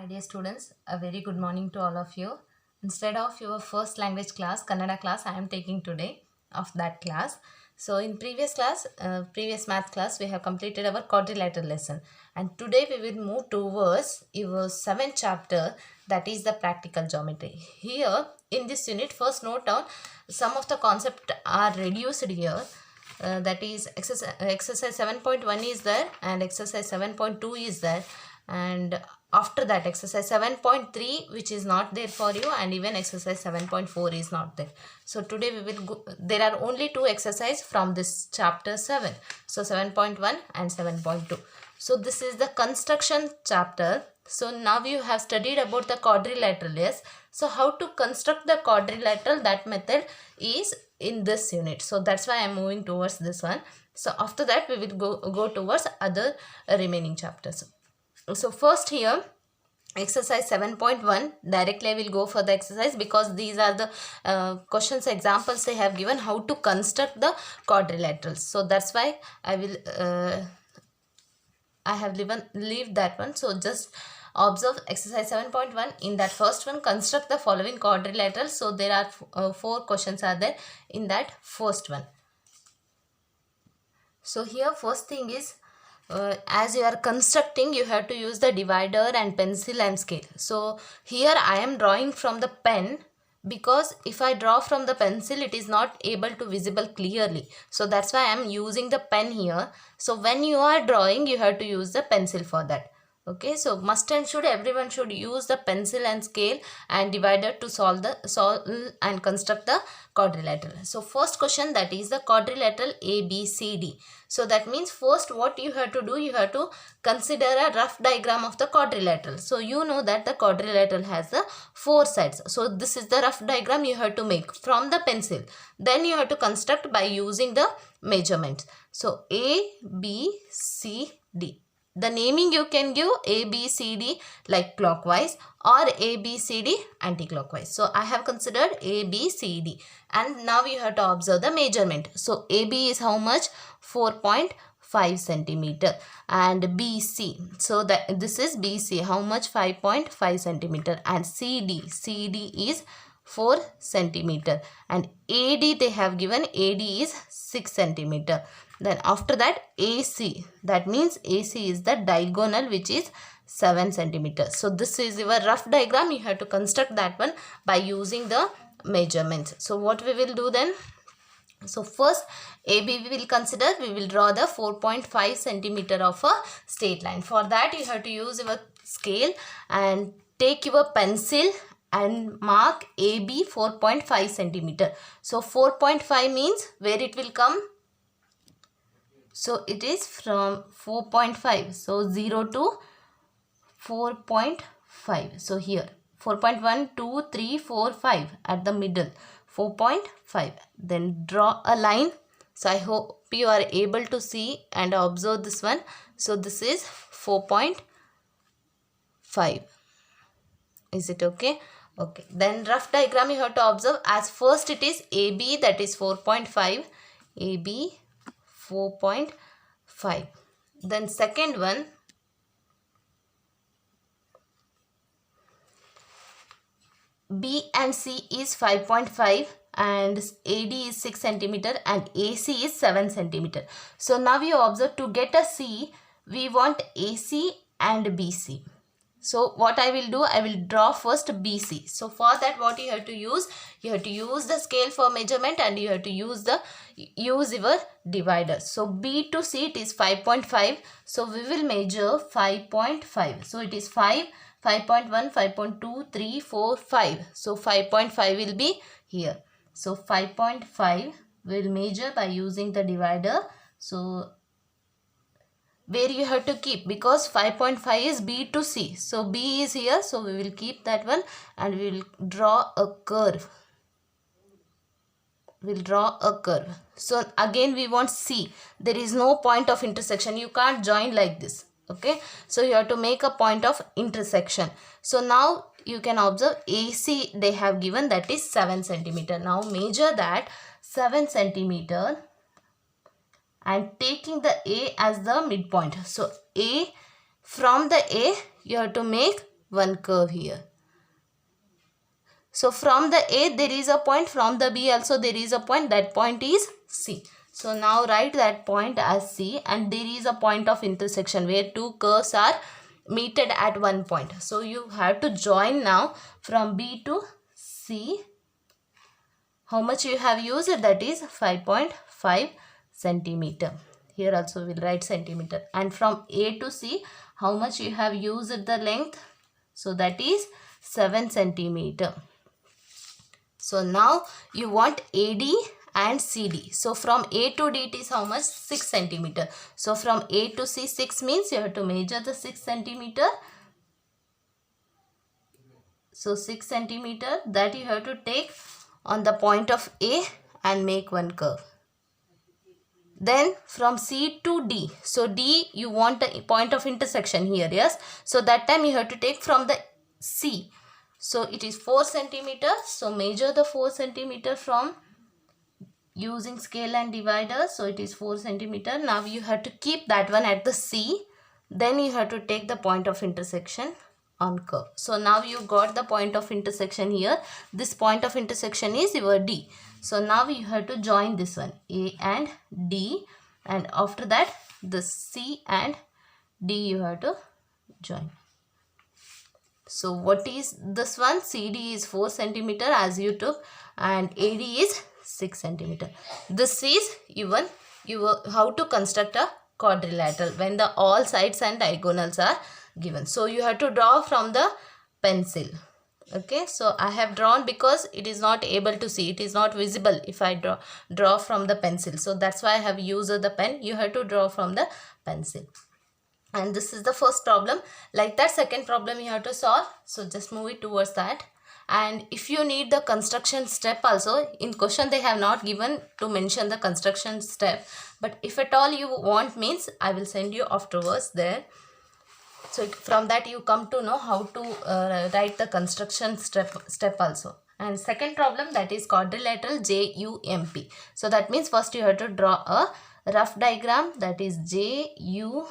My dear students, a very good morning to all of you. Instead of your first language class, Kannada class, I am taking today of that class. So in previous class, previous math class, we have completed our quadrilateral lesson. And today we will move towards your 7th chapter, that is the practical geometry. Here in this unit, first note down some of the concepts are reduced here. That is exercise 7.1 is there and exercise 7.2 is there, and after that exercise 7.3 which is not there for you, and even exercise 7.4 is not there. So today we will go, there are only two exercises from this chapter 7, so 7.1 and 7.2. so this is the construction chapter. So now you have studied about the quadrilateral, yes. So how to construct the quadrilateral, that method is in this unit. So that's why I am moving towards this one. So after that we will go towards other remaining chapters. So first here exercise 7.1, directly I will go for the exercise because these are the questions examples they have given how to construct the quadrilaterals. So that's why I have leave that one. So just observe exercise 7.1. In that first one, construct the following quadrilateral. So there are 4 questions are there in that first one. So here first thing is, as you are constructing, you have to use the divider and pencil and scale. So here I am drawing from the pen, because if I draw from the pencil it is not able to visible clearly. So that's why I am using the pen here. So when you are drawing, you have to use the pencil for that. Okay, so must and should everyone should use the pencil and scale and divider to solve and construct the quadrilateral. So first question, that is the quadrilateral ABCD. So that means first what you have to do, you have to consider a rough diagram of the quadrilateral. So you know that the quadrilateral has the 4 sides. So this is the rough diagram you have to make from the pencil. Then you have to construct by using the measurements. So A, B, C, D. The naming you can give A, B, C, D like clockwise or A, B, C, D anti-clockwise. So I have considered A, B, C, D. And now you have to observe the measurement. So AB is how much? 4.5 centimeter. And BC. So that this is BC. How much? 5.5 centimeter. And CD is 4 centimeter. And AD they have given, AD is 6 centimeter. Then after that AC, that means AC is the diagonal which is 7 centimeters. So this is your rough diagram. You have to construct that one by using the measurements. So what we will do then? So first AB we will consider, we will draw the 4.5 centimeter of a straight line. For that you have to use your scale and take your pencil and mark AB 4.5 centimeter. So 4.5 means where it will come? So it is from 4.5. So 0 to 4.5. So here 4.1, 2, 3, 4, 5 at the middle. 4.5. Then draw a line. So I hope you are able to see and observe this one. So this is 4.5. Is it okay? Okay. Then rough diagram you have to observe. As first it is AB, that is 4.5. AB 4.5. Then second one, B and C is 5.5 and AD is 6 centimeter and AC is 7 centimeter. So now you observe, to get a C, we want AC and BC. So what I will do, I will draw first BC. So for that what you have to use? You have to use the scale for measurement and you have to use your divider. So B to C it is 5.5. So we will measure 5.5. So it is 5, 5.1, 5.2, 3, 4, 5. So 5.5 will be here. So 5.5 will measure by using the divider. So where you have to keep, because 5.5 is B to C. So B is here. So we will keep that one and we will draw a curve. We'll draw a curve. So again we want C. There is no point of intersection. You can't join like this. Okay. So you have to make a point of intersection. So now you can observe AC they have given, that is 7 centimeter. Now measure that 7 centimeter. And taking the A as the midpoint. So A, from the A you have to make one curve here. So from the A there is a point, from the B also there is a point, that point is C. So now write that point as C, and there is a point of intersection where two curves are meted at one point. So you have to join now from B to C. How much you have used? That is 5.5 centimeter. Here also we will write centimeter. And from A to C, how much you have used the length? So that is 7 centimeter. So now you want AD and CD. So from A to D it is how much? 6 centimeter. So from A to C, 6 means you have to measure the 6 centimeter. So 6 centimeter that you have to take on the point of A and make one curve. Then from C to D. So D you want a point of intersection here, yes. So that time you have to take from the C. So it is 4 centimeter. So measure the 4 centimeter from using scale and divider. So it is 4 centimeter. Now you have to keep that one at the C. Then you have to take the point of intersection on curve. So now you got the point of intersection here. This point of intersection is your D. So now you have to join this one, A and D, and after that the C and D you have to join. So what is this one? CD is 4 centimeter as you took, and AD is 6 centimeter. This is even how to construct a quadrilateral when the all sides and diagonals are given. So you have to draw from the pencil. Okay, so I have drawn because it is not able to see, it is not visible if I draw from the pencil. So that's why I have used the pen. You have to draw from the pencil. And this is the first problem. Like that, second problem you have to solve. So just move it towards that. And if you need the construction step also, in question they have not given to mention the construction step, but if at all you want means I will send you afterwards there. So from that you come to know how to write the construction step also. And second problem, that is quadrilateral JUMP. So that means first you have to draw a rough diagram, that is JUMP.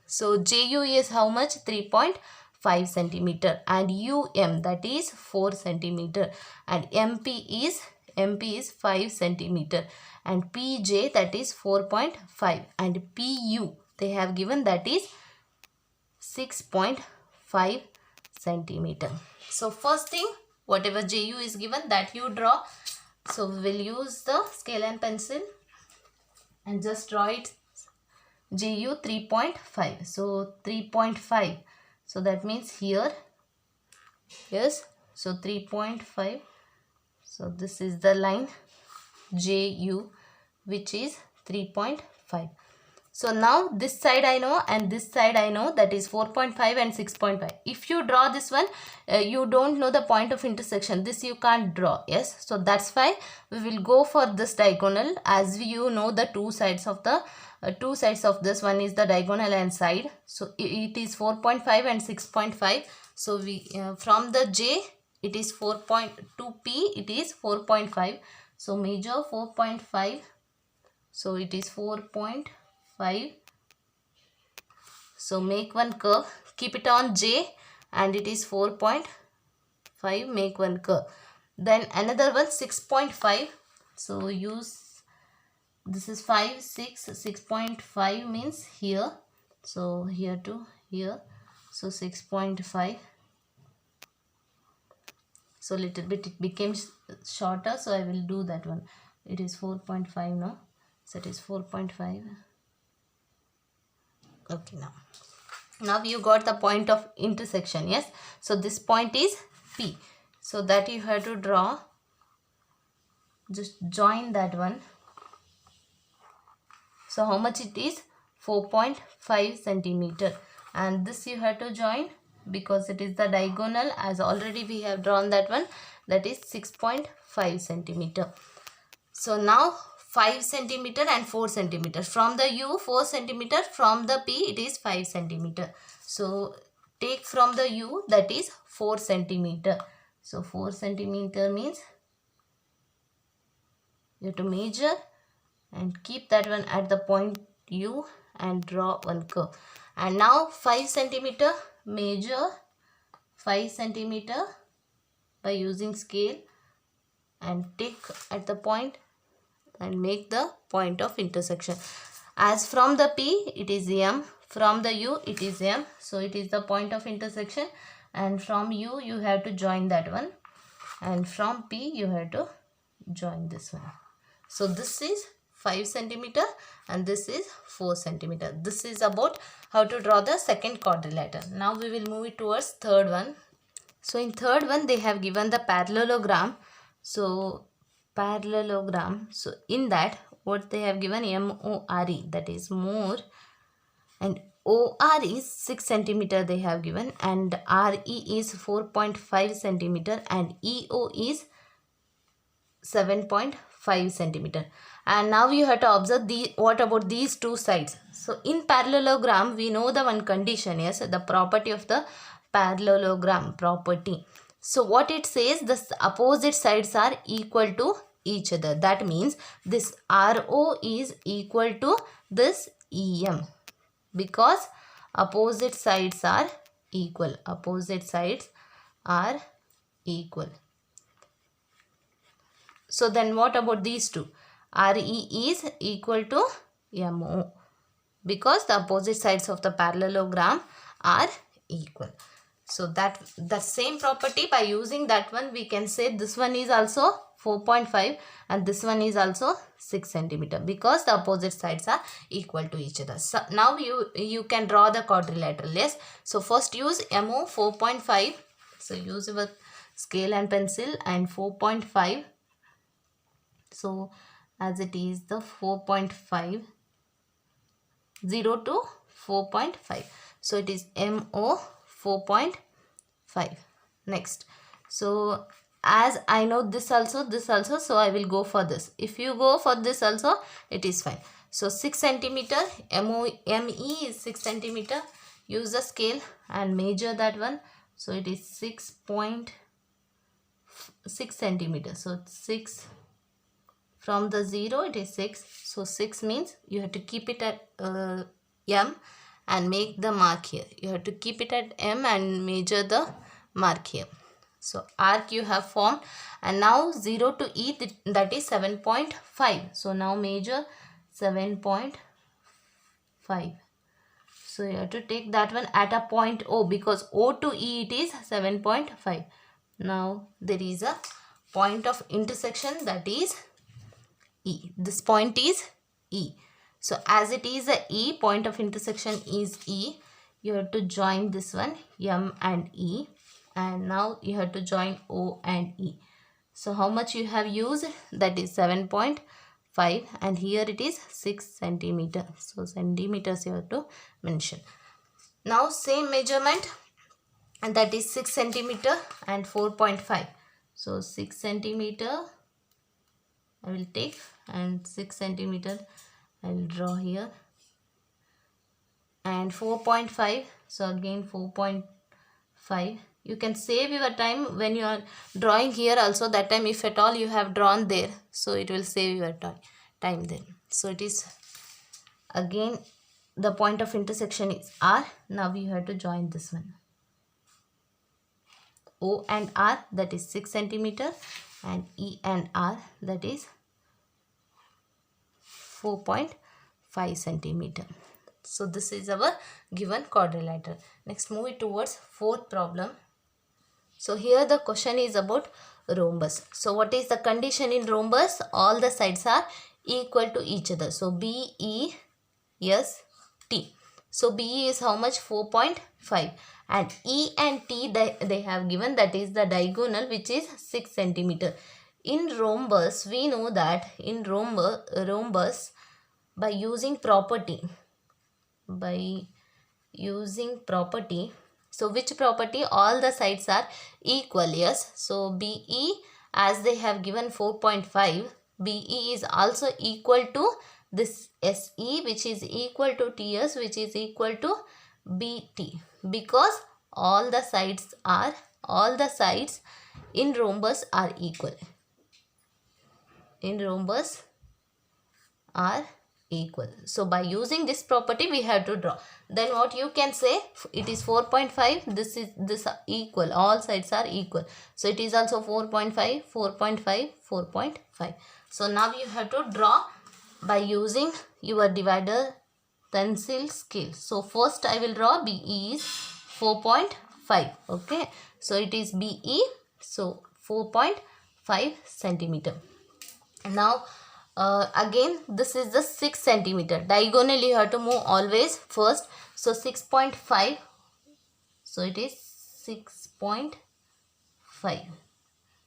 So JU is how much? 3.5 centimeter, and UM, that is 4 centimeter, and MP is 5 centimeter, and PJ, that is 4.5, and PU they have given, that is 6.5 centimeter. So first thing, whatever JU is given that you draw. So we will use the scale and pencil and just draw it. JU 3.5. So 3.5. So that means here. Yes. So 3.5. So this is the line JU, which is 3.5. So now this side I know and this side I know, that is 4.5 and 6.5. If you draw this one, you don't know the point of intersection. This you can't draw. Yes. So that's why we will go for this diagonal, as you know the two sides of the this one is the diagonal and side. So it is 4.5 and 6.5. So we from the J it is 4.2 P, it is 4.5. So measure 4.5. So it is 4.5. So make one curve, keep it on J, and it is 4.5, make one curve. Then another one 6.5. So use, this is 5, 6, 6.5 means here. So here to here. So 6.5. So little bit it became shorter. So I will do that one. It is 4.5 now. So it is 4.5. Okay, now you got the point of intersection. Yes. So this point is P. So that you have to draw. Just join that one. So how much it is? 4.5 centimeter. And this you have to join because it is the diagonal, as already we have drawn that one, that is 6.5 centimeter. So now 5 centimeter and 4 centimeter. From the U 4 centimeter, from the P it is 5 centimeter. So take from the U, that is 4 centimeter. So 4 centimeter means you have to measure and keep that one at the point U and draw one curve. And now 5 centimeter measure 5 centimeter by using scale and tick at the point and make the point of intersection. As from the P it is M, from the U it is M, so it is the point of intersection, and from U you have to join that one, and from P you have to join this one. So this is 5 centimeter and this is 4 centimeter. This is about how to draw the second quadrilateral. Now we will move it towards third one. So in third one they have given the parallelogram. So parallelogram, so in that what they have given, MORE, that is more, and OR is 6 centimeter they have given, and RE is 4.5 centimeter, and EO is 7.5 centimeter. And now you have to observe what about these two sides. So in parallelogram we know the one condition, yes, the property of the parallelogram property. So what it says, the opposite sides are equal to each other. That means this RO is equal to this EM, because opposite sides are equal. Opposite sides are equal. So then what about these two? RE is equal to MO, because the opposite sides of the parallelogram are equal. So that the same property, by using that one we can say this one is also 4.5 and this one is also 6 centimeter, because the opposite sides are equal to each other. So now you can draw the quadrilateral. Yes. So first use MO 4.5. So use your scale and pencil and 4.5. So as it is the 4.5, 0 to 4.5. So it is MO 4.5. Next. So as I know this also, so I will go for this. If you go for this also, it is fine. So 6 centimeter, ME is 6 centimeter. Use the scale and measure that one. So it is 6.6 centimeter. So 6 from the 0 it is 6. So 6 means you have to keep it at M and make the mark here. You have to keep it at M and measure the mark here. So arc you have formed, and now 0 to E, that is 7.5. So now measure 7.5. So you have to take that one at a point O, because O to E it is 7.5. Now there is a point of intersection, that is E. This point is E. So as it is a E, point of intersection is E, you have to join this one M and E, and now you have to join O and E. So how much you have used? That is 7.5, and here it is 6 centimeter. So centimeters you have to mention. Now same measurement, and that is 6 centimeter and 4.5. So 6 centimeter I will take, and 6 centimeter I will draw here, and 4.5. So again 4.5. You can save your time when you are drawing here also. That time if at all you have drawn there, so it will save your time then. So it is again the point of intersection is R. Now you have to join this one. O and R, that is 6 centimeter, and E and R, that is 4.5 centimeter. So this is our given quadrilateral. Next move it towards fourth problem. So here the question is about rhombus. So what is the condition in rhombus? All the sides are equal to each other. So BEST. So BE is how much? 4.5, and E and T they have given, that is the diagonal, which is 6 centimeter. In rhombus we know that in rhombus by using property, so which property? All the sides are equal. Yes. So BE, as they have given 4.5, BE is also equal to this SE, which is equal to TS, which is equal to BT, because all the sides in rhombus are equal. In rhombus are equal. So by using this property we have to draw. Then what you can say, it is 4.5, this equal, all sides are equal, so it is also 4.5, 4.5, 4.5. So now you have to draw by using your divider, pencil, scale. So first I will draw BE is 4.5. okay, so it is BE, so 4.5 centimeter. Now again this is the 6 centimeter. Diagonally you have to move always first. So 6.5, so it is 6.5.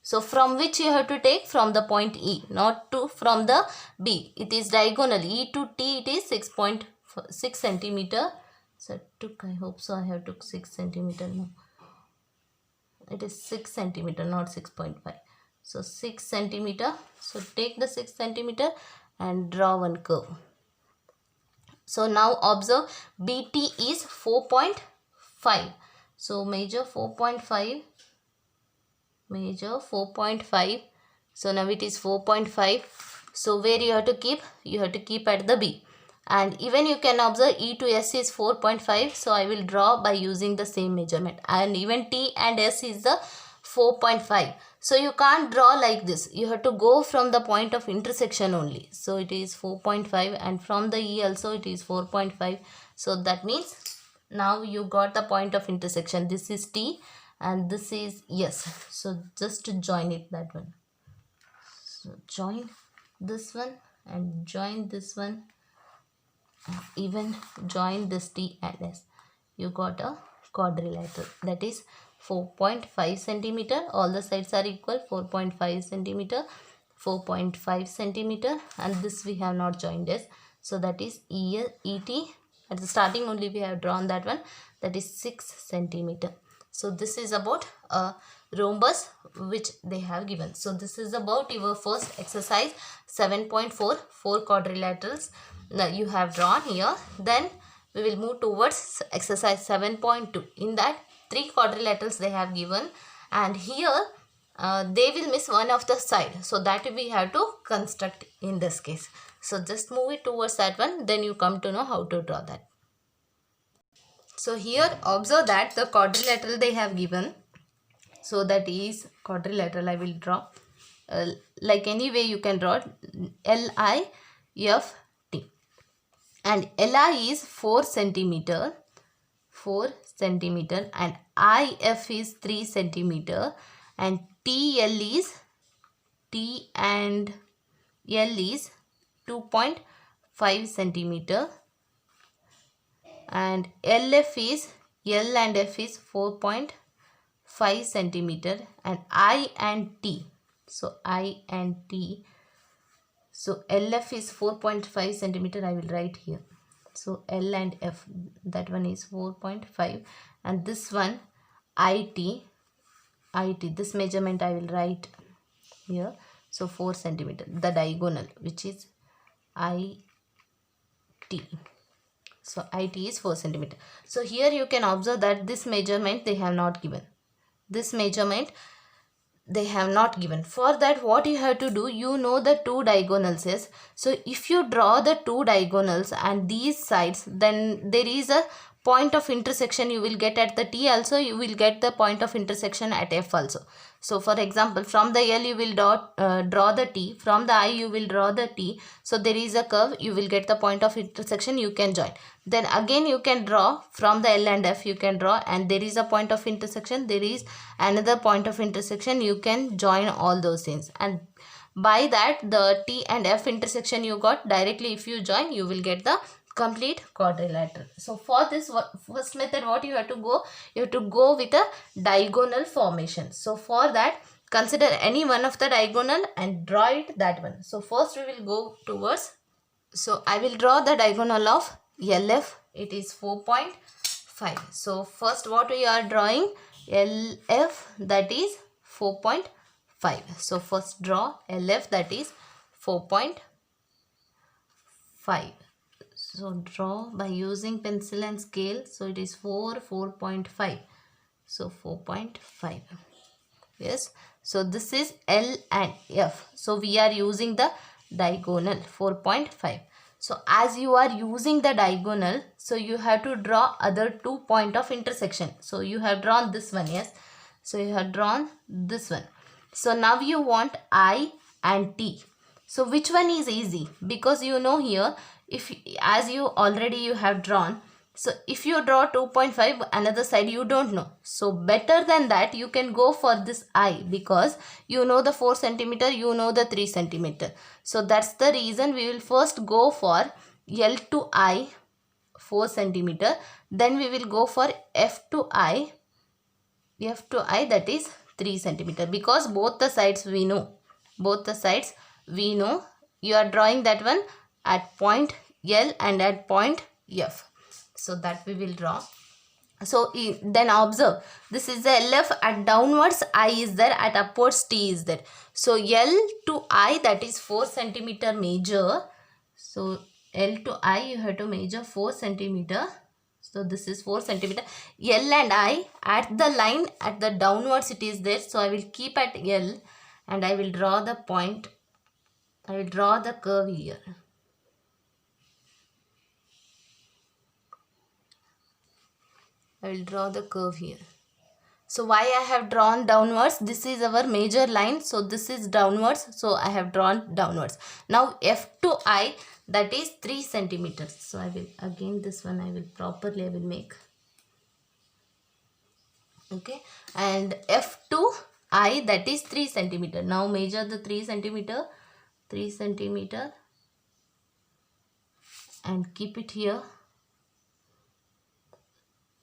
So from which you have to take? From the point E, not to from the B. It is diagonal. E to T it is 6.6 centimeter. So I hope so I have took 6 centimeter. No, it is 6 centimeter, not 6.5. So 6 centimeter. So take the 6 centimeter and draw one curve. So now observe BT is 4.5. So measure 4.5. Measure 4.5. So now it is 4.5. So where you have to keep? You have to keep at the B. And even you can observe E to S is 4.5. So I will draw by using the same measurement. And even T and S is the 4.5. So you can't draw like this. You have to go from the point of intersection only. So it is 4.5, and from the E also it is 4.5. So that means now you got the point of intersection. This is T and this is S. So just to join it, that one. So join this one and join this one. Even join this T and S. You got a quadrilateral, that is 4.5 centimeter. All the sides are equal. 4.5 centimeter, 4.5 centimeter, and this we have not joined this. So that is ET. At the starting only we have drawn that one. That is 6 centimeter. So this is about a rhombus which they have given. So this is about your first exercise 7.4, 4 quadrilaterals you have drawn here. Then we will move towards exercise 7.2. In that 3 quadrilaterals they have given, and here they will miss one of the side. So that we have to construct in this case. So just move it towards that one. Then you come to know how to draw that. So here observe that the quadrilateral they have given. So that is quadrilateral. I will draw like any way you can draw LIFT, and LI is 4 centimeter, 4 centimeter, and IF is 3 centimeter, and TL is T and L is 2.5 centimeter, and LF is L and F is 4.5 centimeter, and I and T. So I and T. So LF is 4.5 centimeter. I will write here. So L and F, that one is 4.5, and this one IT, this measurement I will write here. So 4 centimeter, the diagonal, which is IT. So IT is 4 centimeter. So here you can observe that this measurement they have not given. This measurement they have not given. For that what you have to do, you know the 2 diagonals is. So if you draw the 2 diagonals and these sides, then there is a point of intersection you will get at the T also. You will get the point of intersection at F also. So for example, from the L you will draw the T. From the I you will draw the T. So there is a curve. You will get the point of intersection. You can join. Then again you can draw from the L and F. You can draw, and there is a point of intersection. There is another point of intersection. You can join all those things, and by that the T and F intersection you got directly. If you join, you will get the complete quadrilateral. So for this first method, what you have to go? You have to go with a diagonal formation. So for that, consider any one of the diagonal and draw it that one. So first we will go towards. So I will draw the diagonal of LF. It is 4.5. So first what we are drawing? LF, that is 4.5. So first draw LF, that is 4.5. So draw by using pencil and scale. So it is 4.5. So 4.5. Yes. So this is L and F. So we are using the diagonal 4.5. So as you are using the diagonal, so you have to draw other 2 point of intersection. So you have drawn this one, yes. So you have drawn this one. So now you want I and T. So which one is easy? Because you know here, if as you already you have drawn, so if you draw 2.5, another side you don't know. So better than that, you can go for this I, because you know the 4 centimeter, you know the 3 centimeter. So that's the reason we will first go for L to I 4 centimeter. Then we will go for F to I that is 3 centimeter, because both the sides we know. Both the sides we know. You are drawing that one at point L and at point F. So that we will draw. So then observe, this is the LF, at downwards I is there, at upwards T is there. So L to I, that is 4 centimeter major. So L to I you have to measure 4 centimeter. So this is 4 centimeter. L and I, at the line at the downwards it is there. So I will keep at L and I will draw the point. I will draw the curve here. I will draw the curve here. So why I have drawn downwards? This is our major line. So this is downwards. So I have drawn downwards. Now F to I, that is 3 centimeters. So I will again this one I will properly make. Okay. And F to I, that is 3 centimeter. Now measure the 3 centimeter. 3 centimeter. And keep it here.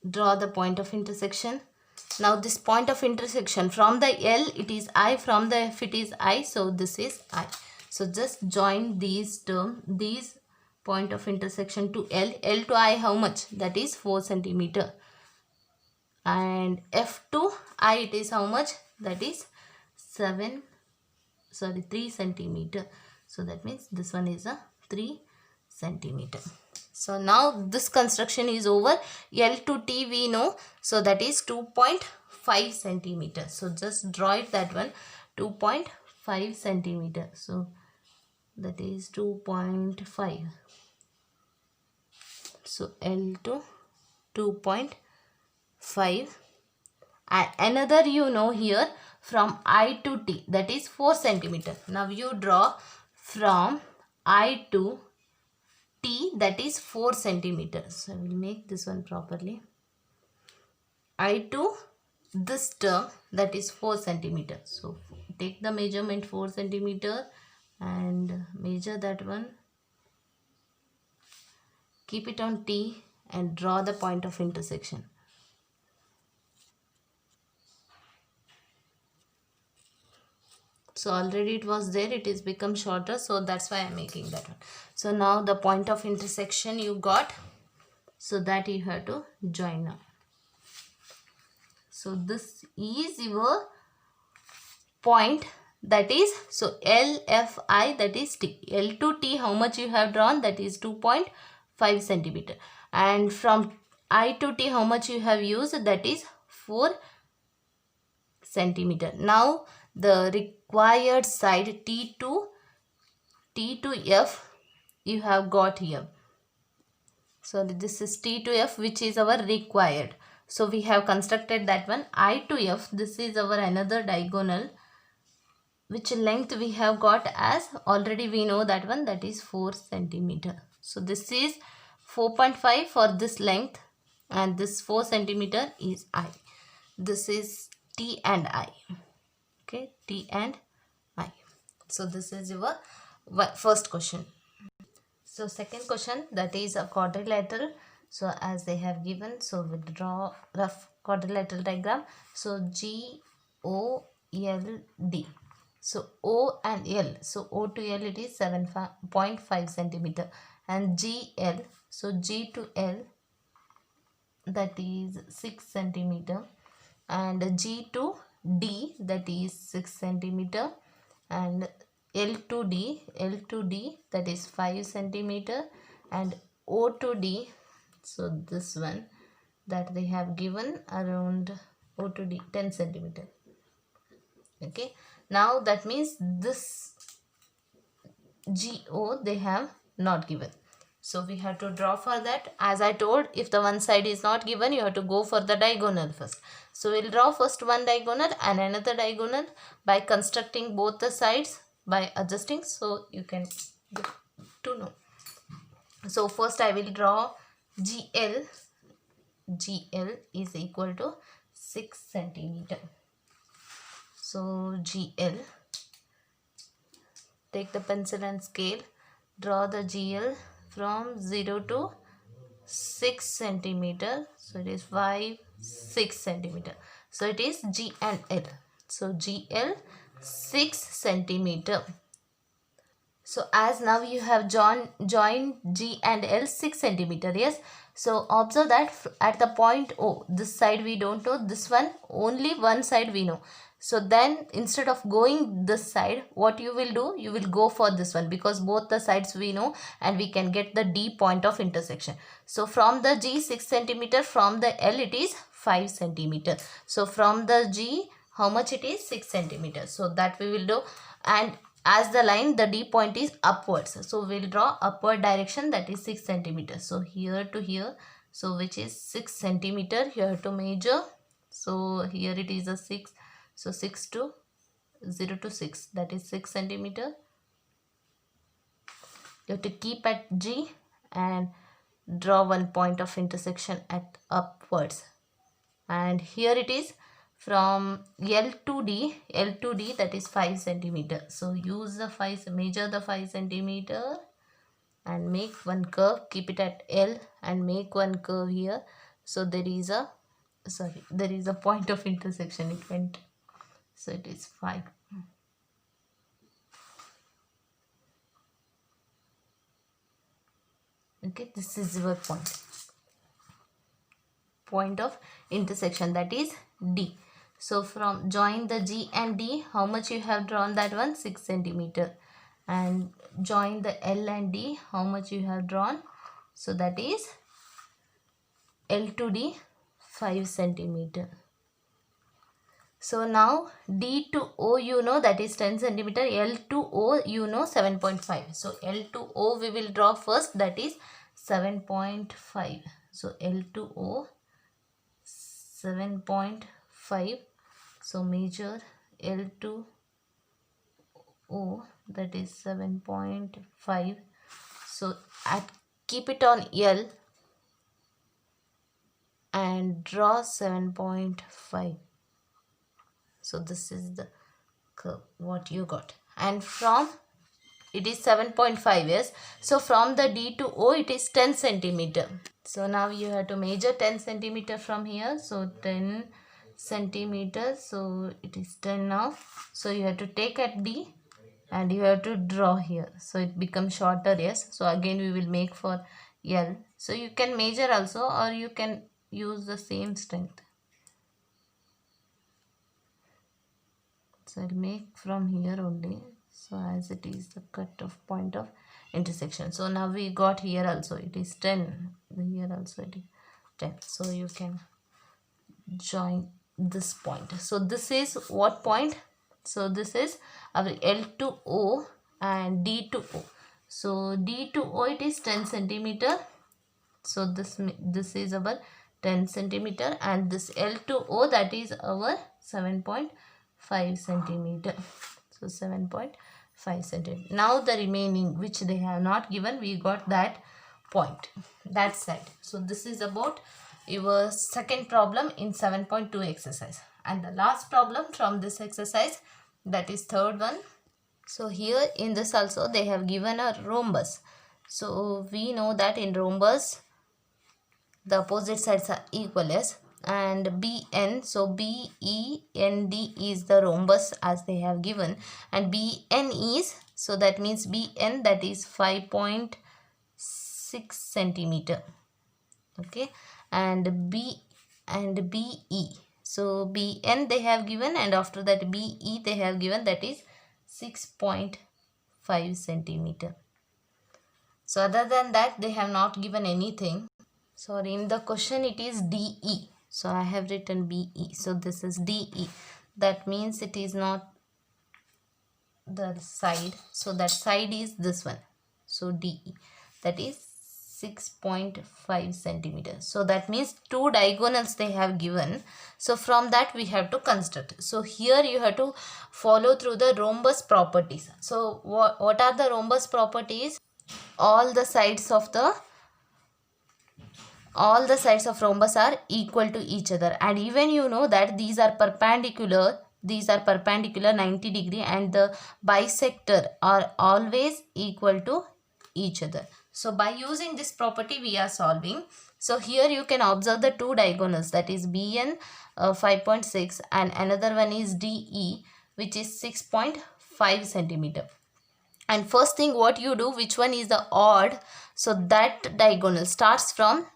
Draw the point of intersection. Now this point of intersection, from the L it is I, from the F it is I, so this is I. So just join these terms, these point of intersection to L. L to I how much? That is 4 centimeter. And F to I it is how much? That is 3 centimeter. So that means this one is a 3 centimeter. So now this construction is over. L to T we know. So that is 2.5 centimeter. So just draw it, that one, 2.5 centimeter. So that is 2.5. So L to 2.5. And another you know here, from I to T, that is 4 centimeter. Now you draw from I to T, that is 4 centimeters. So I will make this one properly. I to this term, that is 4 centimeters. So take the measurement 4 centimeter and measure that one. Keep it on T and draw the point of intersection. So already it was there, it is become shorter, so that's why I am making that one. So now the point of intersection you got, so that you have to join now. So this is your point, that is, so L, F, I, that is T. L to T how much you have drawn? That is 2.5 centimeter. And from I to T how much you have used? That is 4 centimeter. Now the required side T to F you have got here. So this is T to F, which is our required. So we have constructed that one. I to F, this is our another diagonal, which length we have got as already we know that one, that is 4 centimeter. So this is 4.5 for this length, and this 4 centimeter is I. This is T and I. Okay, T and I. So this is your first question. So second question, that is a quadrilateral. So as they have given, so we'll draw rough quadrilateral diagram. So GOLD. So O and L. So O to L it is 7.5 centimeter. And GL. So G to L, that is 6 centimeter. And G to D, that is 6 centimeter. And L to D, that is 5 centimeter. And O to D, so this one that they have given around O to D 10 centimeter. Okay, now that means this GO they have not given. So we have to draw for that. As I told, if the one side is not given, you have to go for the diagonal first. So we'll draw first one diagonal and another diagonal by constructing both the sides by adjusting. So you can get to know. So first I will draw GL. GL is equal to 6 centimeter. So GL, take the pencil and scale, draw the GL from 0 to 6 centimeter. So it is 5, 6 centimeter. So it is G and L. So GL 6 centimeter. So as now you have joined G and L 6 centimeter, yes. So observe that at the point O, this side we don't know, this one only one side we know. So then instead of going this side, what you will do, you will go for this one because both the sides we know and we can get the D point of intersection. So from the G 6 centimeter, from the L it is 5 centimeter. So from the G, how much it is? 6 centimeter. So that we will do. And as the line, the D point is upwards. So we'll draw upward direction, that is 6 centimeter. So here to here, so which is 6 centimeter, you have to measure. So here it is a 6. So 6 to 0 to 6, that is 6 centimeter. You have to keep at G and draw one point of intersection at upwards. And here it is from L to D, that is 5 centimeter. So use the 5, measure the 5 centimeter and make one curve, keep it at L and make one curve here. So there is a point of intersection, it went. So it is 5. Okay, this is your point of intersection, that is D. So from join the G and D, how much you have drawn that one? 6 centimeter. And join the L and D, how much you have drawn? So that is L to D 5 centimeter. So now D to O you know, that is 10 centimeter. L to O you know 7.5. So L to O we will draw first, that is 7.5. So L to O 7.5. So measure L to O, that is 7.5. So keep it on L and draw 7.5. So this is the curve what you got. And from it is 7.5, yes. So from the D to O it is 10 centimeter. So now you have to measure 10 centimeter from here. So 10 centimeter. So it is 10 now. So you have to take at D and you have to draw here. So it becomes shorter, yes. So again we will make for L. So you can measure also or you can use the same strength. So I'll make from here only. So as it is the cut off point of intersection. So now we got here also it is 10. Here also it is 10. So you can join this point. So this is what point? So this is our L to O and D to O. So D to O it is 10 centimeter. So this is our 10 centimeter and this L to O, that is our 7.5 centimeter. So 7.5 centimeter. Now the remaining which they have not given, we got that point, that side. So this is about your second problem in 7.2 exercise. And the last problem from this exercise, that is third one. So here in this also they have given a rhombus. So we know that in rhombus the opposite sides are equal, yes. And BN, so BEND is the rhombus as they have given, and BN is, so that means BN, that is 5.6 centimeter. Okay, and B and BE, so BN they have given and after that BE they have given, that is 6.5 centimeter. So other than that they have not given anything. So in the question it is DE. So I have written BE. So this is DE. That means it is not the side. So that side is this one. So DE. That is 6.5 centimeters. So that means 2 diagonals they have given. So from that we have to construct. So here you have to follow through the rhombus properties. So what are the rhombus properties? All the sides of rhombus are equal to each other, and even you know that these are perpendicular 90 degree, and the bisector are always equal to each other. So by using this property we are solving. So here you can observe the two diagonals, that is BN 5.6 and another one is DE, which is 6.5 centimeter. And first thing what you do, which one is the odd, so that diagonal start from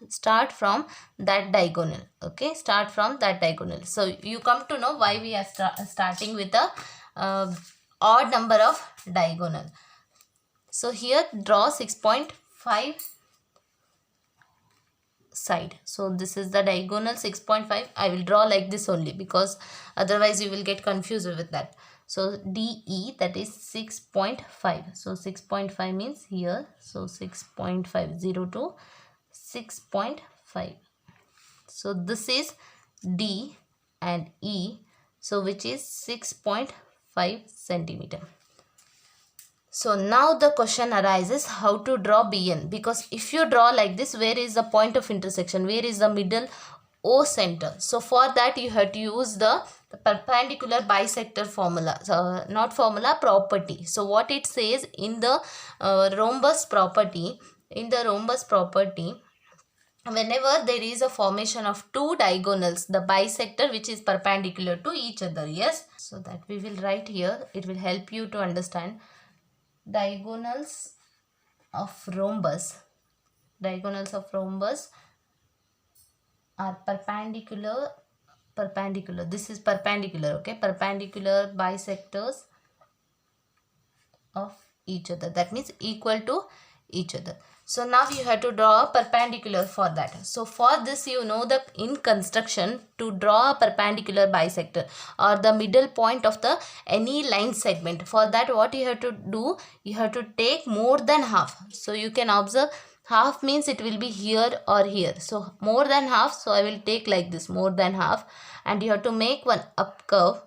that diagonal. Okay, start from that diagonal. So you come to know why we are starting with the odd number of diagonal. So here draw 6.5 side. So this is the diagonal 6.5. I will draw like this only because otherwise you will get confused with that. So DE, that is 6.5. So 6.5 means here. So 6.5, 0 to 6.5. So this is D and E. So which is 6.5 centimeter. So now the question arises how to draw BN, because if you draw like this, where is the point of intersection? Where is the middle O center? So for that you have to use the perpendicular bisector formula, not formula, property. So what it says in the rhombus property, whenever there is a formation of two diagonals, the bisector which is perpendicular to each other, yes. So that we will write here, it will help you to understand. Diagonals of rhombus are perpendicular, this is perpendicular, okay, perpendicular bisectors of each other, that means equal to each other. So now you have to draw a perpendicular for that. So for this, you know that in construction, to draw a perpendicular bisector or the middle point of the any line segment, for that what you have to do, you have to take more than half. So you can observe half means it will be here or here. So more than half, so I will take like this, more than half, and you have to make one up curve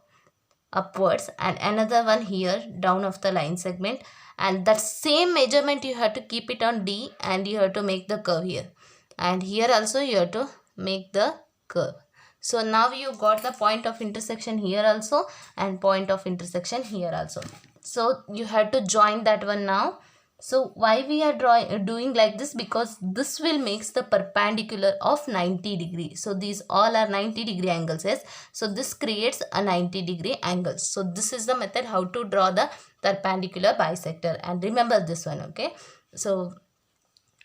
upwards and another one here down of the line segment, and that same measurement you have to keep it on D, and you have to make the curve here, and here also you have to make the curve. So now you got the point of intersection here also and point of intersection here also. So you have to join that one now. So why we are doing like this? Because this will makes the perpendicular of 90 degree. So these all are 90 degree angles, yes. So this creates a 90 degree angle. So this is the method how to draw the perpendicular bisector, and remember this one, okay. So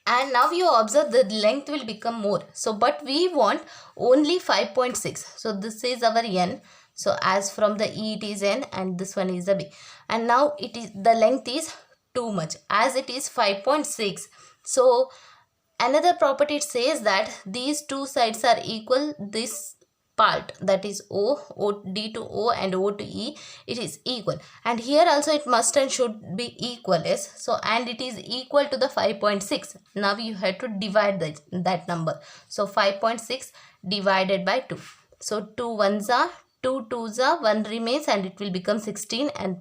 and now you observe the length will become more. So but we want only 5.6. So this is our N. So as from the E it is N and this one is the B, and now it is the length is too much as it is 5.6. So another property, it says that these two sides are equal. This part, that is D to O and O to E, it is equal, and here also it must and should be equal, yes. So and it is equal to the 5.6. Now you have to divide that number. So 5.6 divided by 2. So 2 ones are 2 twos are 1 remains, and it will become 16, and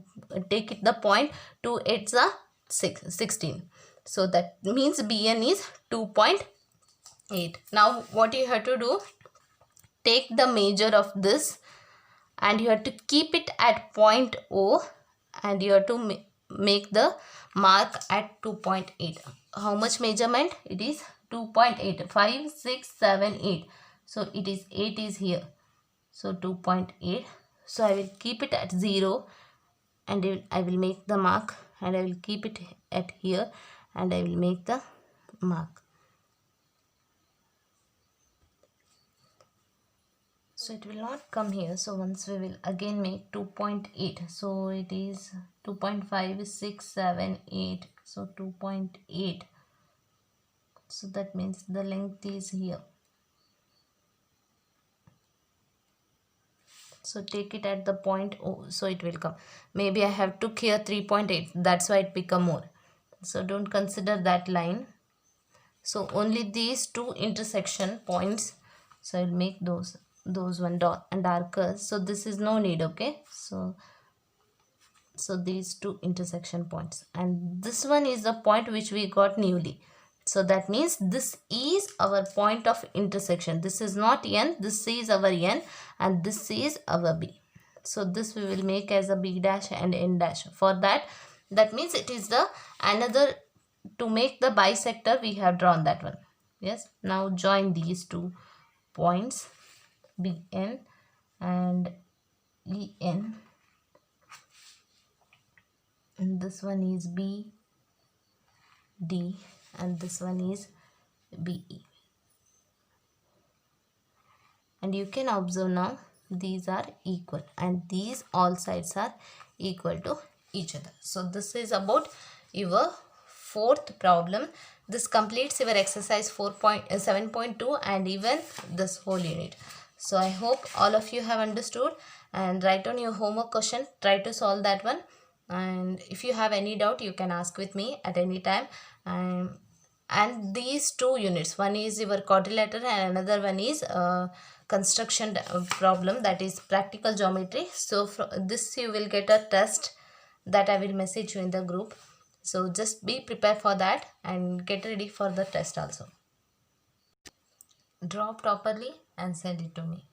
take it the point, 2 eights are 16. So that means BN is 2.8. Now what you have to do, take the measure of this and you have to keep it at point O, and you have to make the mark at 2.8. How much measurement? It is 2.8. 5, 6, 7, 8. So it is 8 is here. So 2.8. So I will keep it at 0, and I will make the mark, and I will keep it at here, and I will make the mark. So it will not come here. So once we will again make 2.8. So it is 2.5, 6, 7, 8. So 2.8. So that means the length is here. So take it at the point O. So it will come. Maybe I have took here 3.8. That's why it become more. So don't consider that line. So only these two intersection points, so I'll make those one dot and darker, so this is no need. Okay, so these two intersection points, and this one is the point which we got newly. So that means this is our point of intersection. This is not N, this is our N, and this is our B. So this we will make as a B dash and N dash. For that means it is the another, to make the bisector we have drawn that one. Yes, now join these two points BN and EN, and this one is BD and this one is BE. And you can observe now these are equal and these all sides are equal to each other. So this is about your fourth problem. This completes your exercise 7.2 and even this whole unit. So I hope all of you have understood, and write on your homework question, try to solve that one, and if you have any doubt you can ask with me at any time. And these two units, one is your quadrilateral and another one is construction problem, that is practical geometry. So from this you will get a test that I will message you in the group. So just be prepared for that and get ready for the test also. Draw properly and send it to me.